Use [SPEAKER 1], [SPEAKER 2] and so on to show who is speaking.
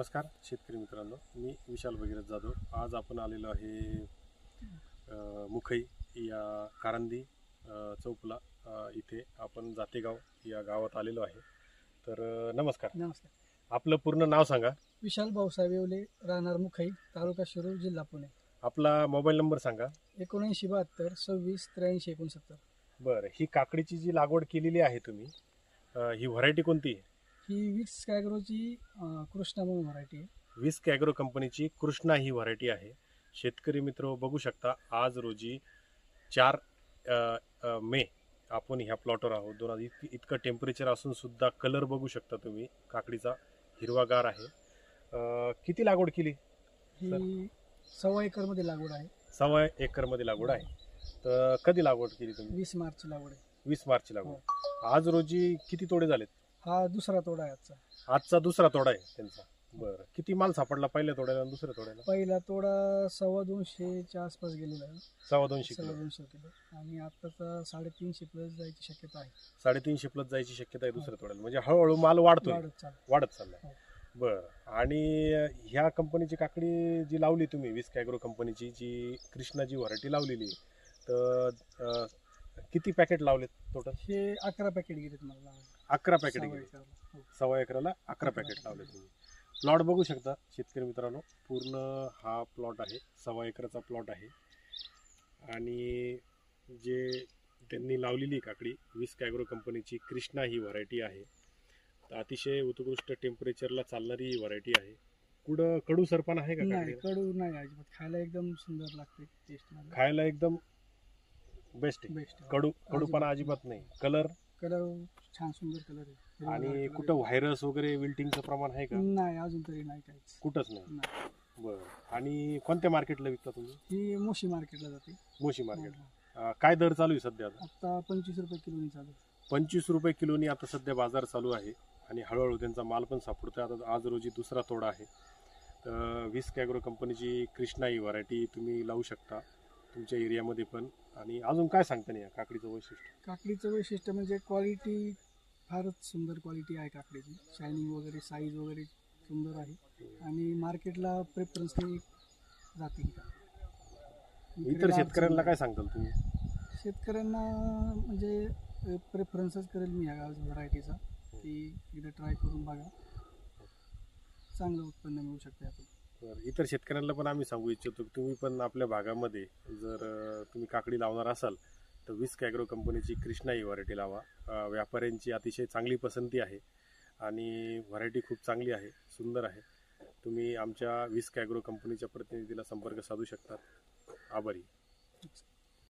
[SPEAKER 1] नमस्कार शेतकरी मित्रांनो, मी विशाल भगीरथ जाधव। आज आपण आलेलो आहे मुखई या कारंदी चौकला इथे आपण जातेगाव या गावात आलेलो आहे। तर नमस्कार।
[SPEAKER 2] नमस्कार।
[SPEAKER 1] आपलं पूर्ण नाव सांगा।
[SPEAKER 2] विशाल भाऊसाहेब येवले, राहणार मुखई, तालुका शिरूर, जिल्हा पुणे।
[SPEAKER 1] आपला मोबाईल नंबर सांगा।
[SPEAKER 2] 7972 26 83 69।
[SPEAKER 1] बरं, ही काकडीची जी लागवड केलेली आहे तुम्ही, ही व्हरायटी कोणती आहे?
[SPEAKER 2] ही विक्स ॲग्रोची कृष्णा म्हणून व्हरायटी आहे।
[SPEAKER 1] विस्क ॲग्रो कंपनीची कृष्णा ही व्हरायटी आहे। शेतकरी मित्र बघू शकता, आज रोजी 4 मे आपण ह्या प्लॉटवर आहोत। इतकं टेम्परेचर असून सुद्धा कलर बघू शकता तुम्ही, काकडीचा हिरवागार आहे। किती लागवड केली?
[SPEAKER 2] ही 1.25 एकरमध्ये लागवड आहे।
[SPEAKER 1] 1.25 एकरमध्ये लागवड आहे। तर कधी लागवड केली तुम्ही?
[SPEAKER 2] 20 मार्चची लागवड आहे।
[SPEAKER 1] 20 मार्चची लागवड। आज रोजी किती तोडे झालेत?
[SPEAKER 2] हा दुसरा तोडा आहे आजचा।
[SPEAKER 1] आजचा दुसरा तोडा आहे त्यांचा। बरं, किती माल सापडला पहिल्या तोड्याला आणि दुसऱ्या तोड्याला?
[SPEAKER 2] पहिला तोडा 250च्या आसपास गेलेला आहे।
[SPEAKER 1] 250
[SPEAKER 2] किलो आणि आताचा 350 प्लस जायची शक्यता आहे।
[SPEAKER 1] 350 प्लस जायची शक्यता आहे दुसऱ्या तोड्याला, म्हणजे हळूहळू माल वाढत चाललाय। बरं, आणि ह्या कंपनीची काकडी जी लावली तुम्ही, विस्क ॲग्रो कंपनीची जी कृष्णाची व्हरायटी लावलेली, तर किती पॅकेट लावलेत टोटल?
[SPEAKER 2] हे 11 पॅकेट गेलेत मला।
[SPEAKER 1] 11 पॅकेट गेले। 1.25 एकराला 11 पॅकेट लावले तुम्ही। प्लॉट बघू शकता शेतकरी मित्रांनो, पूर्ण हा प्लॉट आहे, 1.25 एकराचा प्लॉट आहे। आणि जे त्यांनी लावलेली काकडी विस्क ॲग्रो कंपनीची कृष्णा ही व्हरायटी आहे। अतिशय उत्कृष्ट टेम्परेचरला चालणारी ही व्हरायटी आहे। कडू सरपण आहे का?
[SPEAKER 2] नाही, कडू नाही अजिबात, खायला एकदम सुंदर लागते, टेस्ट
[SPEAKER 1] खायला एकदम बेस्ट आहे। कडूपणा अजिबात नाही। कलर
[SPEAKER 2] छान सुंदर कलर आहे।
[SPEAKER 1] आणि कुठं व्हायरस वगैरे विल्टिंगचं प्रमाण आहे का?
[SPEAKER 2] नाही, अजून तरी नाही, काहीच
[SPEAKER 1] कुठंच नाही। बरं, आणि कोणत्या मार्केटला विकता तुम्ही?
[SPEAKER 2] ही मोशी मार्केटला जाते।
[SPEAKER 1] मोशी मार्केट। काय दर चालू आहे सध्या?
[SPEAKER 2] आता 25 रुपये किलोनी चालू आहे।
[SPEAKER 1] 25 रुपये किलोनी आता सध्या बाजार चालू आहे। आणि हळूहळू त्यांचा माल पण सापडतोय। आता आज रोजी दुसरा तोडा आहे। तर विस्क ॲग्रो कंपनीची कृष्णा ही व्हरायटी तुम्ही लावू शकता तुमच्या एरियामध्ये पण। आणि अजून काय सांगता नाही काकडीचं वैशिष्ट्य?
[SPEAKER 2] काकडीचं वैशिष्ट्य म्हणजे क्वालिटी, फारच सुंदर क्वालिटी आहे काकडीची। शायनिंग वगैरे, साईज वगैरे सुंदर आहे आणि मार्केटला प्रेफरन्स जाते।
[SPEAKER 1] इतर शेतकऱ्यांना काय सांगताल तुम्ही?
[SPEAKER 2] शेतकऱ्यांना म्हणजे प्रेफरन्सच करेल मी ह्या व्हरायटीचा, की एकदा ट्राय करून बघा, चांगलं उत्पन्न मिळू शकते आपण।
[SPEAKER 1] इतर शेतकऱ्यांना पण आम्ही सांगू इच्छितो की तुम्ही पण आपल्या भागामध्ये जर तुम्ही काकडी लावणार असाल तर विस्क ॲग्रो कंपनीची कृष्णा ही व्हरायटी लावा। व्यापाऱ्यांची अतिशय चांगली पसंती आहे आणि व्हरायटी खूप चांगली आहे, सुंदर आहे। तुम्ही आमच्या विस्क ॲग्रो कंपनीच्या प्रतिनिधीला संपर्क साधू शकता। आभारी।